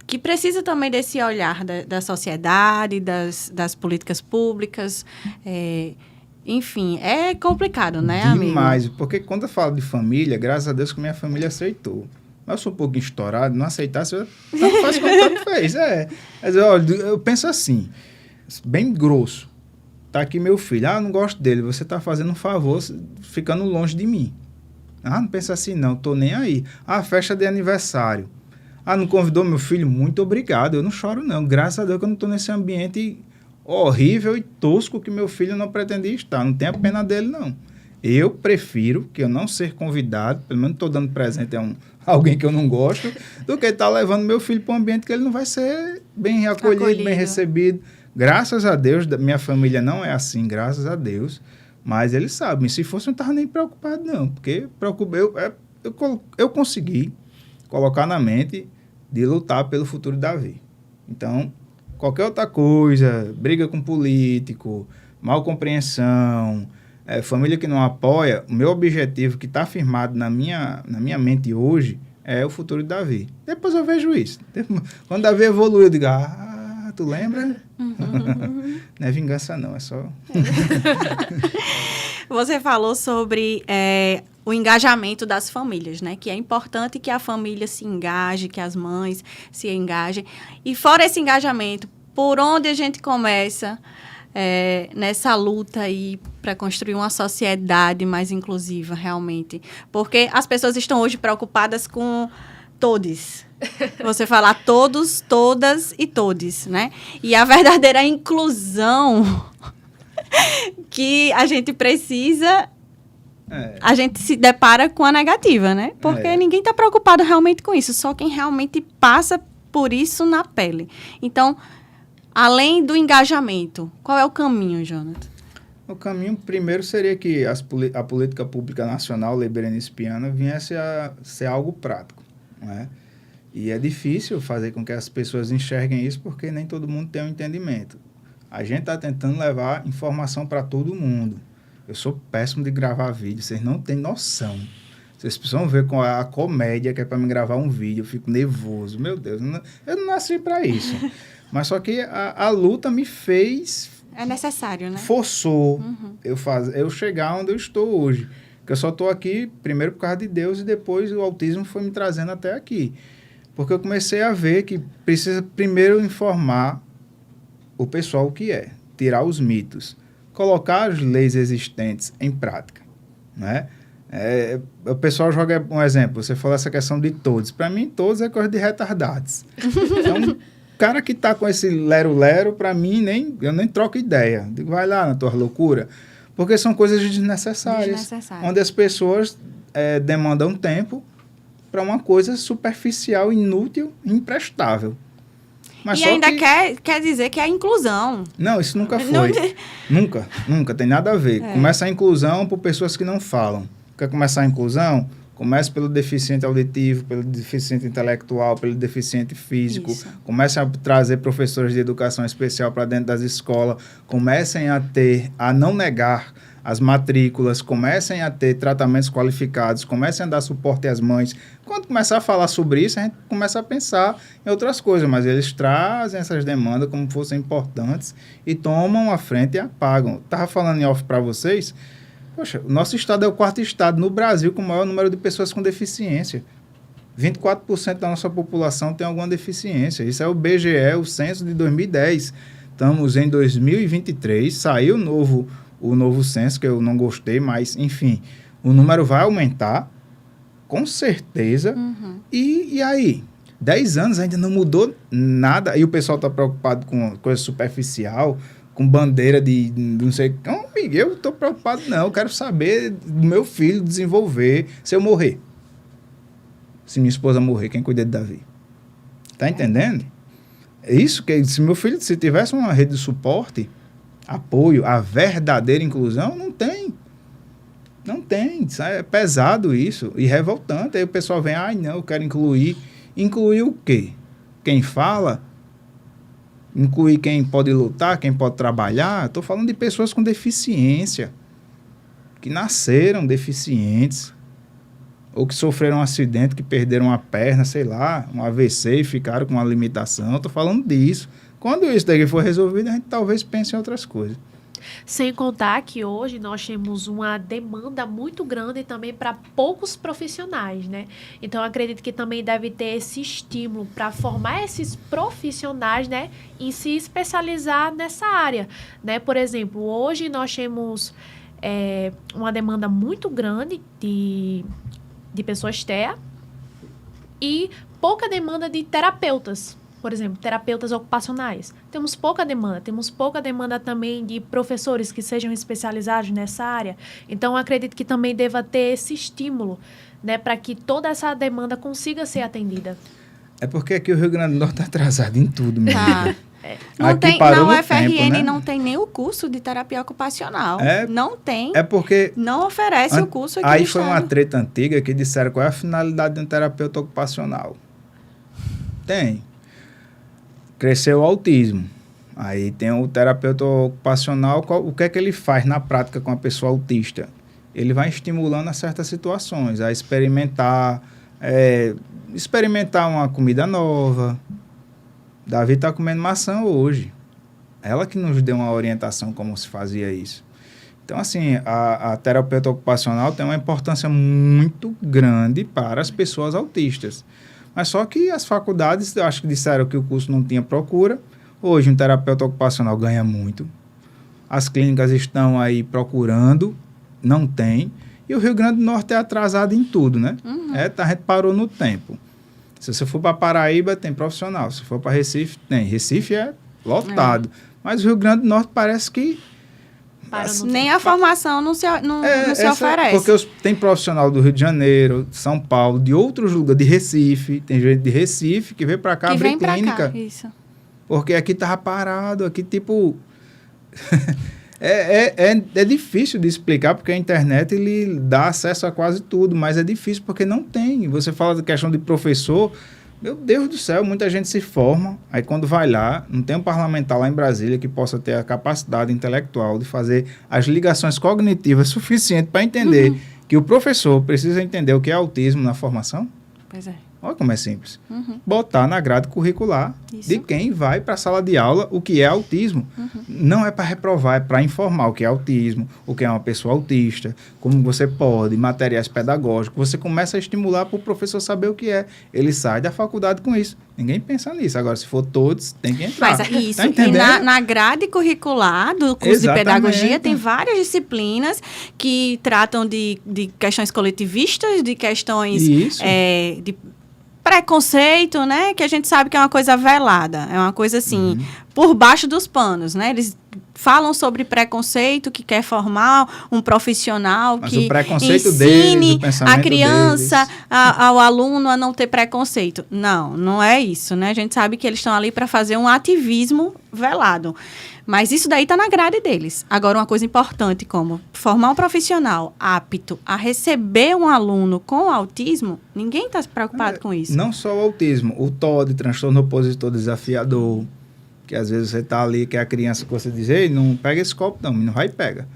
Que precisa também desse olhar da sociedade, das políticas públicas. Enfim, é complicado, né, amigo? Demais, porque quando eu falo de família, graças a Deus que minha família aceitou. Mas eu sou um pouco estourado, não aceitasse, tanto faz como tanto fez. Mas, olha, eu penso assim, bem grosso. Tá aqui meu filho, não gosto dele, você tá fazendo um favor ficando longe de mim. Não pensa assim não, tô nem aí. Festa de aniversário. Não convidou meu filho? Muito obrigado, eu não choro não. Graças a Deus que eu não tô nesse ambiente horrível e tosco que meu filho não pretendia estar. Não tenho pena dele, não. Eu prefiro que eu não ser convidado, pelo menos estou dando presente a alguém que eu não gosto, do que estar levando meu filho para um ambiente que ele não vai ser bem acolhido, bem recebido. Graças a Deus, minha família não é assim, graças a Deus. Mas eles sabem, se fosse, eu não estava nem preocupado, não. Porque eu consegui colocar na mente de lutar pelo futuro de Davi. Então, qualquer outra coisa, briga com político, mal compreensão, família que não apoia, o meu objetivo que está firmado na minha mente hoje é o futuro de Davi. Depois eu vejo isso. Quando Davi evoluiu, eu digo, tu lembra? Não é vingança não, é só... Você falou sobre o engajamento das famílias, né? Que é importante que a família se engaje, que as mães se engajem. E fora esse engajamento, por onde a gente começa nessa luta aí para construir uma sociedade mais inclusiva, realmente? Porque as pessoas estão hoje preocupadas com todos. Você falar todos, todas e todes, né? E a verdadeira inclusão que a gente precisa, a gente se depara com a negativa, né? Porque ninguém está preocupado realmente com isso, só quem realmente passa por isso na pele. Então, além do engajamento, qual é o caminho, Jonathan? O caminho, primeiro, seria que a política pública nacional, Lei Berenice Piana, viesse a ser algo prático, não é? E é difícil fazer com que as pessoas enxerguem isso, porque nem todo mundo tem um entendimento. A gente está tentando levar informação para todo mundo. Eu sou péssimo de gravar vídeo, vocês não têm noção. Vocês precisam ver com a comédia que é para me gravar um vídeo, eu fico nervoso. Meu Deus, eu não nasci para isso. Mas só que a luta me fez... É necessário, né? Forçou eu chegar onde eu estou hoje. Porque eu só estou aqui, primeiro, por causa de Deus, e depois o autismo foi me trazendo até aqui. Porque eu comecei a ver que precisa primeiro informar o pessoal o que é, tirar os mitos, colocar as leis existentes em prática, né? O pessoal joga um exemplo, você falou essa questão de todos. Para mim, todos é coisa de retardados. Então, o cara que está com esse lero-lero, para mim, eu nem troco ideia. Digo, vai lá na tua loucura. Porque são coisas desnecessárias. Onde as pessoas demandam tempo para uma coisa superficial, inútil, imprestável. Mas e ainda quer dizer que é a inclusão. Não, isso nunca foi. Nunca, tem nada a ver. Começa a inclusão por pessoas que não falam. Quer começar a inclusão? Comece pelo deficiente auditivo, pelo deficiente intelectual, pelo deficiente físico. Isso. Comece a trazer professores de educação especial para dentro das escolas. Comecem a não negar as matrículas, comecem a ter tratamentos qualificados, comecem a dar suporte às mães. Quando começar a falar sobre isso, a gente começa a pensar em outras coisas, mas eles trazem essas demandas como fossem importantes e tomam a frente e apagam. Estava falando em off para vocês, poxa, o nosso estado é o 4º estado no Brasil com o maior número de pessoas com deficiência. 24% da nossa população tem alguma deficiência. Isso é o BGE, o censo de 2010. Estamos em 2023, saiu o novo censo, que eu não gostei, mas, enfim, o número vai aumentar, com certeza. E aí? 10 anos ainda não mudou nada. E o pessoal está preocupado com coisa superficial, com bandeira de não sei... Não, eu estou preocupado não. Eu quero saber do meu filho desenvolver se eu morrer. Se minha esposa morrer, quem cuida de Davi? Tá entendendo? É isso que... Se meu filho, se tivesse uma rede de suporte, apoio, a verdadeira inclusão, não tem. Não tem. É pesado isso. E revoltante. Aí o pessoal vem, não, eu quero incluir. Incluir o quê? Quem fala? Incluir quem pode lutar, quem pode trabalhar? Estou falando de pessoas com deficiência, que nasceram deficientes, ou que sofreram um acidente, que perderam a perna, sei lá, um AVC e ficaram com uma limitação. Estou falando disso. Quando isso daqui for resolvido, a gente talvez pense em outras coisas. Sem contar que hoje nós temos uma demanda muito grande também para poucos profissionais, né? Então, eu acredito que também deve ter esse estímulo para formar esses profissionais, né? E se especializar nessa área, né? Por exemplo, hoje nós temos uma demanda muito grande de pessoas TEA e pouca demanda de terapeutas. Por exemplo, terapeutas ocupacionais. Temos pouca demanda também de professores que sejam especializados nessa área. Então, acredito que também deva ter esse estímulo, né, para que toda essa demanda consiga ser atendida. É porque aqui o Rio Grande do Norte está atrasado em tudo, meu amigo. Não tem, na UFRN tempo, né? não tem nem o curso de terapia ocupacional. Não tem. É porque... Não oferece o curso aqui aí no foi estado. uma treta antiga que disseram qual é a finalidade de um terapeuta ocupacional. Tem. Cresceu o autismo. Aí tem o terapeuta ocupacional, o que é que ele faz na prática com a pessoa autista? Ele vai estimulando a certas situações, a experimentar uma comida nova. Davi está comendo maçã hoje. Ela que nos deu uma orientação como se fazia isso. Então, assim, a terapeuta ocupacional tem uma importância muito grande para as pessoas autistas. Mas só que as faculdades, eu acho que disseram que o curso não tinha procura. Hoje, um terapeuta ocupacional ganha muito. As clínicas estão aí procurando, não tem. E o Rio Grande do Norte é atrasado em tudo, né? Uhum. A gente parou no tempo. Se você for para Paraíba, tem profissional. Se for para Recife, tem. Recife é lotado. Mas o Rio Grande do Norte parece que... nem a formação não se oferece. Porque tem profissional do Rio de Janeiro, São Paulo, de outros lugares, de Recife. Tem gente de Recife que vem para cá abrir clínica. Isso. Porque aqui tava parado, aqui tipo... é difícil de explicar, porque a internet ele dá acesso a quase tudo, mas é difícil porque não tem. Você fala da questão de professor... Meu Deus do céu, muita gente se forma, aí quando vai lá, não tem um parlamentar lá em Brasília que possa ter a capacidade intelectual de fazer as ligações cognitivas suficientes para entender que o professor precisa entender o que é autismo na formação. Pois é. Olha como é simples. Botar na grade curricular de quem vai para a sala de aula o que é autismo. Não é para reprovar, é para informar o que é autismo, o que é uma pessoa autista, como você pode, materiais pedagógicos. Você começa a estimular para o professor saber o que é. Ele sai da faculdade com isso. Ninguém pensa nisso. Agora, se for todos, tem que entrar. Mas isso, tá e na grade currícular do curso de pedagogia tem várias disciplinas que tratam de questões coletivistas, de questões de preconceito, né? Que a gente sabe que é uma coisa velada. É uma coisa assim, por baixo dos panos, né? Eles falam sobre preconceito, que quer formar um profissional que ensine a criança, ao aluno a não ter preconceito. Não é isso, né? A gente sabe que eles estão ali para fazer um ativismo velado. Mas isso daí está na grade deles. Agora, uma coisa importante como formar um profissional apto a receber um aluno com autismo, ninguém está preocupado com isso. Não só o autismo, o TOD, transtorno opositor desafiador, que às vezes você está ali, que é a criança que você diz, ei, não pega esse copo não vai e pega.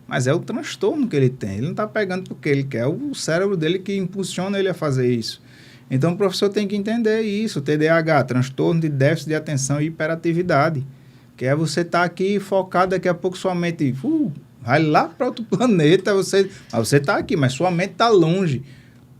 Mas é o transtorno que ele tem. Ele não está pegando porque ele quer, o cérebro dele que impulsiona ele a fazer isso. Então, o professor tem que entender isso, TDAH, transtorno de déficit de atenção e hiperatividade. Que é você estar aqui focado, daqui a pouco sua mente vai lá para outro planeta, você está aqui, mas sua mente está longe.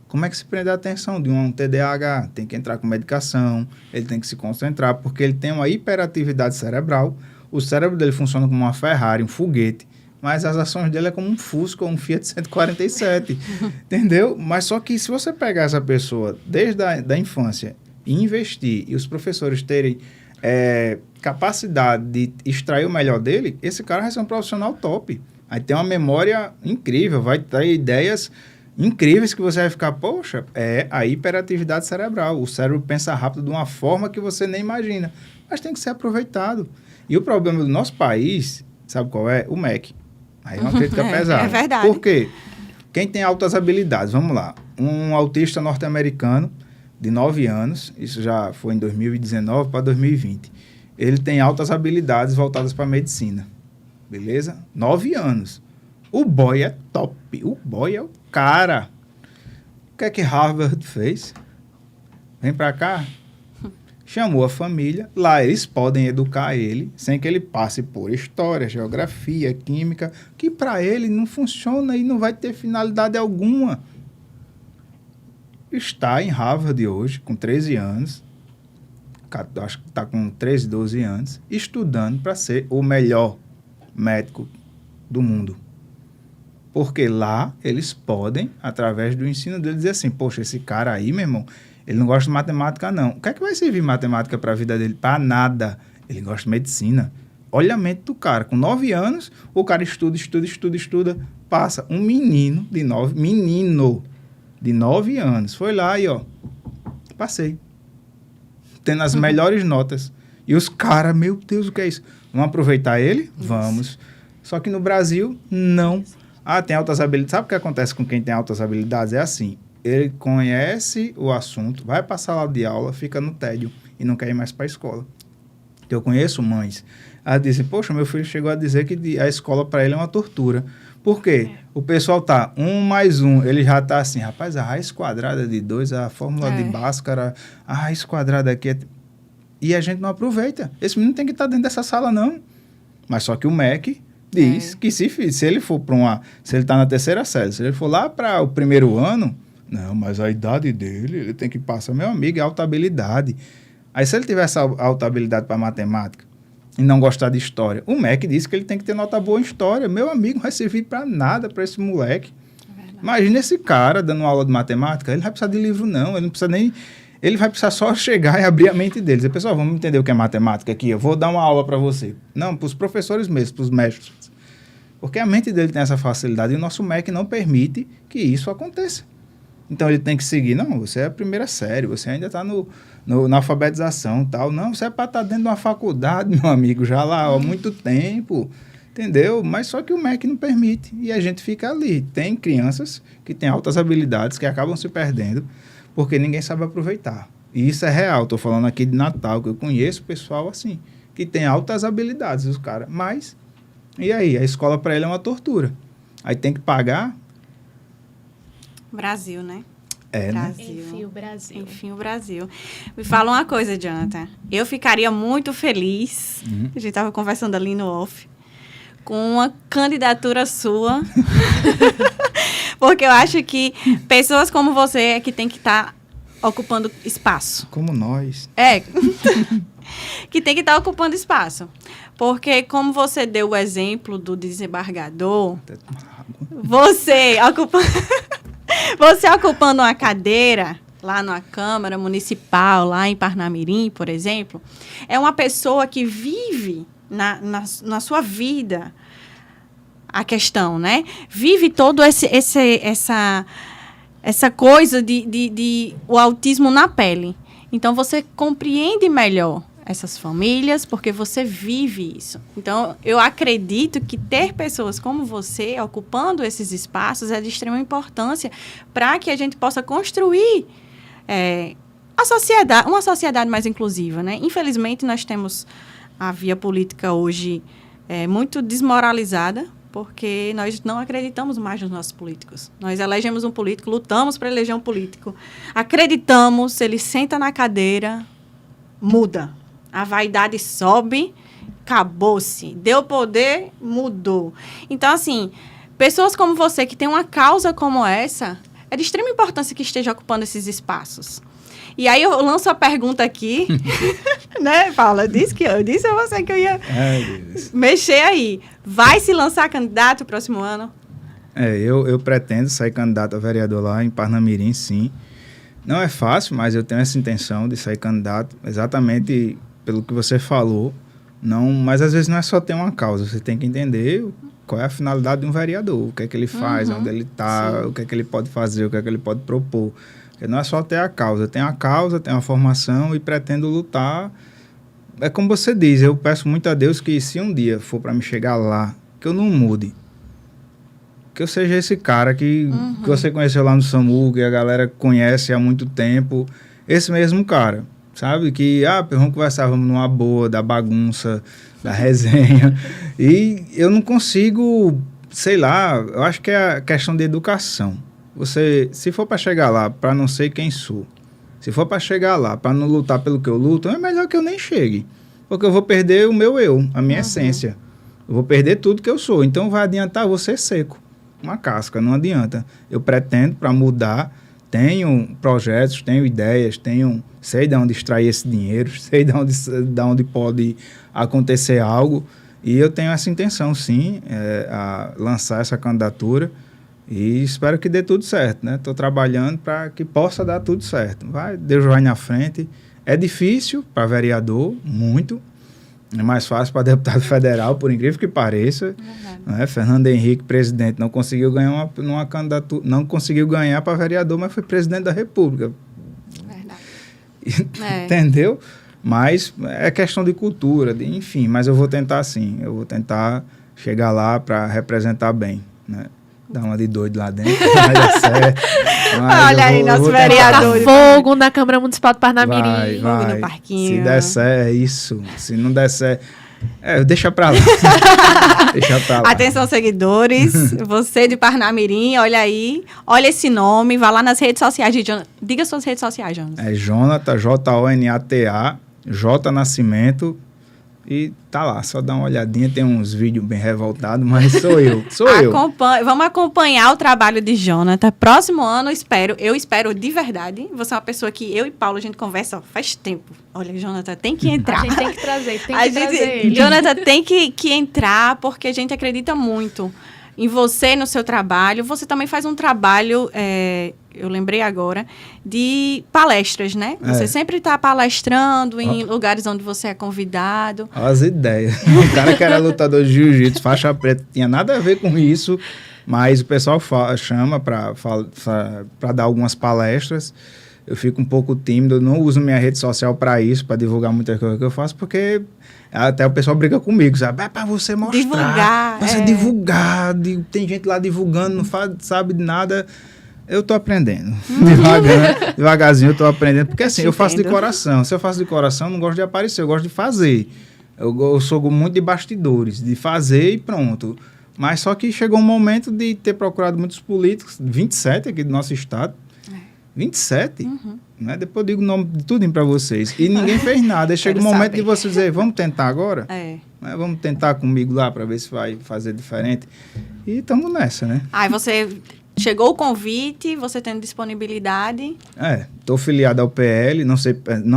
Como é que se prende a atenção de um TDAH? Tem que entrar com medicação, ele tem que se concentrar, porque ele tem uma hiperatividade cerebral, o cérebro dele funciona como uma Ferrari, um foguete, mas as ações dele é como um Fusca ou um Fiat 147, entendeu? Mas só que se você pegar essa pessoa desde a infância investir e os professores terem capacidade de extrair o melhor dele, esse cara vai ser um profissional top. Aí tem uma memória incrível, vai ter ideias incríveis que você vai ficar, poxa, é a hiperatividade cerebral. O cérebro pensa rápido de uma forma que você nem imagina. Mas tem que ser aproveitado. E o problema do nosso país, sabe qual é? O MEC. Aí é uma crítica pesada. É verdade. Por quê? Quem tem altas habilidades, vamos lá. Um autista norte-americano de 9 anos, isso já foi em 2019 para 2020. Ele tem altas habilidades voltadas para a medicina. Beleza? 9 anos. O boy é top. O boy é o cara. O que é que Harvard fez? Vem para cá. Chamou a família. Lá eles podem educar ele sem que ele passe por história, geografia, química, que para ele não funciona e não vai ter finalidade alguma. Está em Harvard hoje, com 13 anos. Acho que está com 13, 12 anos, estudando para ser o melhor médico do mundo. Porque lá eles podem, através do ensino dele, dizer assim, poxa, esse cara aí, meu irmão, ele não gosta de matemática, não. O que é que vai servir matemática para a vida dele? Para nada. Ele gosta de medicina. Olha a mente do cara. Com 9 anos, o cara estuda, passa. Um menino de 9 anos. Foi lá e, passei. Tendo as melhores notas. E os caras, meu Deus, o que é isso? Vamos aproveitar ele? Isso. Vamos. Só que no Brasil, não. Tem altas habilidades. Sabe o que acontece com quem tem altas habilidades? É assim, ele conhece o assunto, vai para a sala de aula, fica no tédio e não quer ir mais para a escola. Eu conheço mães. Elas dizem, poxa, meu filho chegou a dizer que a escola para ele é uma tortura. Por quê? O pessoal tá 1 mais 1, ele já tá assim, rapaz, a raiz quadrada de 2, a fórmula de Bhaskara, a raiz quadrada aqui é... E a gente não aproveita. Esse menino tem que estar dentro dessa sala, não. Mas só que o MEC diz que se ele for para se ele está na 3ª série, se ele for lá para o 1º ano, não, mas a idade dele, ele tem que passar, meu amigo, é alta habilidade. Aí se ele tiver essa alta habilidade para matemática e não gostar de história, o MEC diz que ele tem que ter nota boa em história. Meu amigo, não vai servir para nada para esse moleque. Imagina esse cara dando aula de matemática, ele não vai precisar de livro não, ele não precisa nem... Ele vai precisar só chegar e abrir a mente dele. Dizer, pessoal, vamos entender o que é matemática aqui. Eu vou dar uma aula para você. Não, para os professores mesmo, para os mestres. Porque a mente dele tem essa facilidade e o nosso MEC não permite que isso aconteça. Então, ele tem que seguir. Não, você é a 1ª série, você ainda está na alfabetização e tal. Não, você é para estar dentro de uma faculdade, meu amigo, já lá há muito tempo. Entendeu? Mas só que o MEC não permite. E a gente fica ali. Tem crianças que têm altas habilidades que acabam se perdendo porque ninguém sabe aproveitar. E isso é real. Estou falando aqui de Natal, que eu conheço pessoal assim, que tem altas habilidades, os caras. Mas, e aí? A escola para ele é uma tortura. Aí tem que pagar. Brasil, né? Brasil. Enfim, o Brasil. Enfim, o Brasil. Me fala uma coisa, Jonathan. Eu ficaria muito feliz, a gente estava conversando ali no off, com uma candidatura sua. Porque eu acho que pessoas como você é que tem que estar ocupando espaço. Como nós. Que tem que estar ocupando espaço. Porque como você deu o exemplo do desembargador, você ocupando uma cadeira lá na Câmara Municipal, lá em Parnamirim, por exemplo, é uma pessoa que vive na sua vida a questão, né? Vive todo essa coisa de o autismo na pele. Então, você compreende melhor essas famílias porque você vive isso. Então, eu acredito que ter pessoas como você ocupando esses espaços é de extrema importância para que a gente possa construir uma sociedade mais inclusiva, né? Infelizmente, nós temos a via política hoje muito desmoralizada, porque nós não acreditamos mais nos nossos políticos. Nós elegemos um político, lutamos para eleger um político, acreditamos, ele senta na cadeira, muda. A vaidade sobe, acabou-se. Deu poder, mudou. Então, assim, pessoas como você, que tem uma causa como essa, é de extrema importância que esteja ocupando esses espaços. E aí eu lanço a pergunta aqui, né, Paula? Eu disse a você que eu ia mexer aí. Vai se lançar candidato no próximo ano? Eu pretendo sair candidato a vereador lá em Parnamirim, sim. Não é fácil, mas eu tenho essa intenção de sair candidato, exatamente pelo que você falou. Não, mas às vezes não é só ter uma causa, você tem que entender qual é a finalidade de um vereador, o que é que ele faz, onde ele está, o que é que ele pode fazer, o que é que ele pode propor. Porque não é só ter a causa, tem a causa, tem a formação e pretendo lutar. É como você diz, eu peço muito a Deus que se um dia for para me chegar lá, que eu não mude. Que eu seja esse cara que você conheceu lá no SAMU, que a galera conhece há muito tempo, esse mesmo cara. Sabe? Que, vamos conversar, vamos numa boa, da bagunça, da resenha. E eu não consigo, sei lá, eu acho que é a questão de educação. Você, se for para chegar lá, para não ser quem sou, se for para chegar lá, para não lutar pelo que eu luto, é melhor que eu nem chegue. Porque eu vou perder o meu eu, a minha essência. Eu vou perder tudo que eu sou. Então vai adiantar você seco, uma casca, não adianta. Eu pretendo, para mudar, tenho projetos, tenho ideias, sei de onde extrair esse dinheiro, sei de onde pode acontecer algo, e eu tenho essa intenção, sim, a lançar essa candidatura, e espero que dê tudo certo, né? Estou trabalhando para que possa dar tudo certo. Deus vai na frente. É difícil para vereador, muito. É mais fácil para deputado federal, por incrível que pareça. Né? Fernando Henrique, presidente, não conseguiu ganhar numa candidatura, não conseguiu ganhar para vereador, mas foi presidente da República. Entendeu? Mas é questão de cultura, enfim, mas eu vou tentar sim, eu vou tentar chegar lá para representar bem, né? Dar uma de doido lá dentro, vai dar certo. Olha aí, nosso vereador. Fogo na Câmara Municipal de Parnamirim. Fogo no parquinho. Se der certo, é isso. Se não der certo, deixa pra lá. Deixa pra lá. Atenção, seguidores. Você de Parnamirim, olha aí. Olha esse nome. Vá lá nas redes sociais de Jonathan. Diga suas redes sociais, Jonathan. É Jonathan, Jonata, J Nascimento. E tá lá, só dá uma olhadinha, tem uns vídeos bem revoltados, mas sou eu. Vamos acompanhar o trabalho de Jonathan. Próximo ano, eu espero de verdade. Você é uma pessoa que eu e Paulo, a gente conversa faz tempo. Olha, Jonathan, tem que entrar. A gente tem que trazer, ele. Jonathan tem que entrar, porque a gente acredita muito em você, no seu trabalho. Você também faz um trabalho, eu lembrei agora, de palestras, né? Você sempre está palestrando em lugares onde você é convidado. As ideias. O cara que era lutador de jiu-jitsu, faixa preta, tinha nada a ver com isso, mas o pessoal chama para dar algumas palestras. Eu fico um pouco tímido, eu não uso minha rede social para isso, para divulgar muitas coisas que eu faço, porque até o pessoal briga comigo, sabe? É para você mostrar, divulgar, pra você divulgar, tem gente lá divulgando, não sabe de nada. Eu tô aprendendo, devagarzinho eu tô aprendendo, porque assim, eu faço de coração, se eu faço de coração, eu não gosto de aparecer, eu gosto de fazer. Eu sou muito de bastidores, de fazer e pronto. Mas só que chegou um momento de ter procurado muitos políticos, 27 aqui do nosso estado, 27, né? Depois eu digo o nome de tudo para vocês. E ninguém fez nada. Aí chega o momento de você dizer, vamos tentar agora? Né? Vamos tentar comigo lá para ver se vai fazer diferente. E estamos nessa, né? Aí você chegou o convite, você tendo disponibilidade. Estou filiado ao PL, não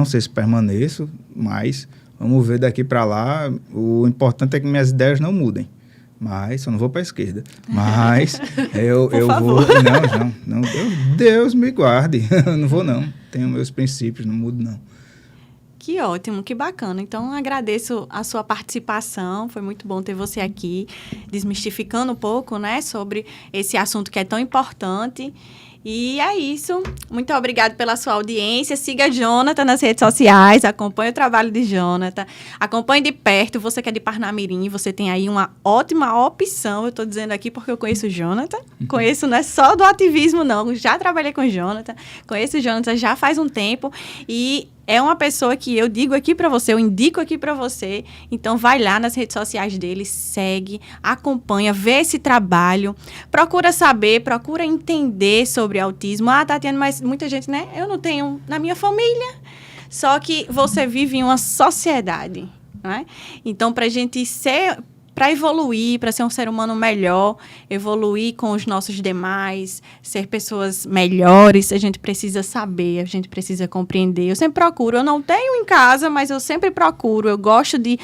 sei se permaneço, mas vamos ver daqui para lá. O importante é que minhas ideias não mudem. Mas eu não vou para a esquerda. Mas eu vou. Não. Deus me guarde. Eu não vou, não. Tenho meus princípios, não mudo, não. Que ótimo, que bacana. Então, agradeço a sua participação. Foi muito bom ter você aqui, desmistificando um pouco, né, sobre esse assunto que é tão importante. E é isso. Muito obrigada pela sua audiência. Siga Jonathan nas redes sociais. Acompanhe o trabalho de Jonathan. Acompanhe de perto. Você que é de Parnamirim, você tem aí uma ótima opção. Eu estou dizendo aqui porque eu conheço o Jonathan. Conheço, não é só do ativismo, não. Já trabalhei com o Jonathan. Conheço o Jonathan já faz um tempo. E é uma pessoa que eu digo aqui para você, eu indico aqui para você. Então, vai lá nas redes sociais dele, segue, acompanha, vê esse trabalho. Procura saber, procura entender sobre autismo. Tatiana, mas muita gente, né? Eu não tenho na minha família. Só que você vive em uma sociedade, né? Então, para evoluir, para ser um ser humano melhor, evoluir com os nossos demais, ser pessoas melhores, a gente precisa saber, a gente precisa compreender. Eu sempre procuro, eu não tenho em casa, mas eu sempre procuro, eu gosto de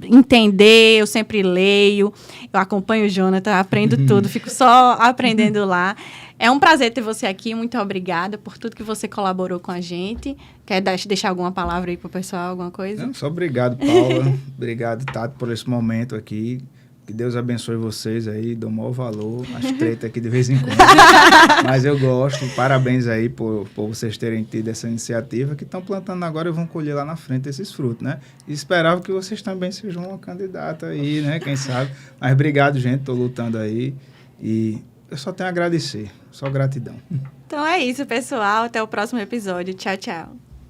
entender, eu sempre leio, eu acompanho o Jonathan, aprendo tudo, fico só aprendendo lá. É um prazer ter você aqui, muito obrigada por tudo que você colaborou com a gente. Quer deixar alguma palavra aí pro pessoal, alguma coisa? Não, só obrigado, Paula. Obrigado, Tato, por esse momento aqui. Que Deus abençoe vocês aí, dou o maior valor. As tretas aqui de vez em quando. Mas eu gosto. Parabéns aí por vocês terem tido essa iniciativa, que estão plantando agora e vão colher lá na frente esses frutos, né? E esperava que vocês também sejam uma candidata aí, né? Quem sabe. Mas obrigado, gente. Tô lutando aí. E eu só tenho a agradecer. Só gratidão. Então é isso, pessoal. Até o próximo episódio. Tchau, tchau.